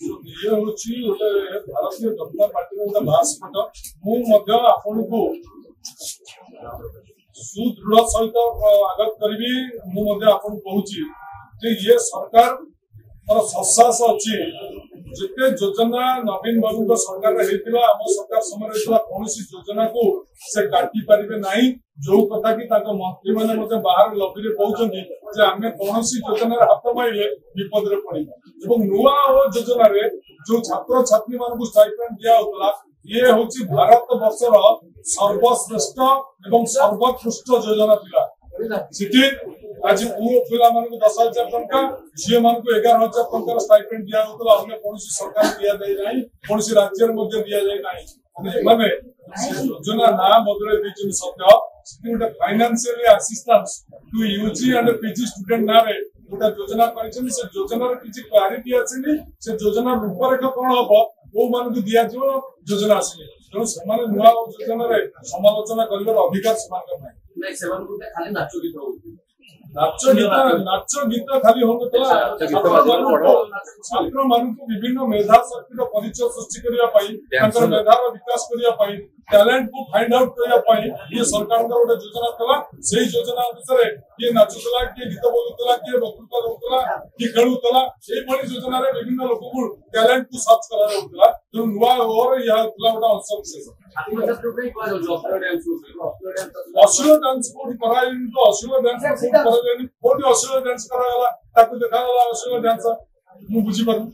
ये होची गोटे भारतीय जनता पार्टी गोटे महास्फोट मुझे आपन को सुदृढ़ सहित आगत करी मुझे आपन कहूँ ये सरकार ससास अच्छी जिते योजना नवीन बाबू सरकार आम सरकार समय कौन योजना को से काटी पारे ना जो कथा कि मंत्री मैंने बाहर लबी कहते आम कौन योजन हाथ मारे विपद में पड़ा नुआ योजन जो छात्र छात्री मान स्टाइपेंड दिया ये हूँ भारत वर्षर सर्वश्रेष्ठ एवं सर्वोत्कृष्ट योजना थी आज पुओ पिला 10,000 टंका झील मान 11,000 टंका स्टाइपेंड दिया अन्य कौन सरकार दिया जाए कौन राज्य दि जाए योजना ना बदल सत्य गोटे financial assistance to UG and PG student ना गोटे योजना योजनार किसी क्लारिटी आसनी से योजना रूपरेख कौन हम कौ मान दि योजना आसनी तेणु से नुआ योजन समालोचना कर अधिकार नाच गीत खाली हो छात्र मान विभिन्न मेधा शक्ति परिचय सृष्टि करने मेधार विकास करने टैलेंट को फाइंड आउट करने ये सरकार गोटे योजना था से योजना अनुसार किए नाचुला किए गीत बोलूला किए वक्तृत्व दूसरा किए खेलुला ये योजन विभिन्न लोक को टैलेंट को सर्च करा तेणु नुआ ओवर यह गोटे अंश विशेष अश्लील डांस कोटी कराइनि तो अश्लील डांस कोटी अश्लील डांस करागला ताकू देखागला अश्लील डांस मु बुझी पारु।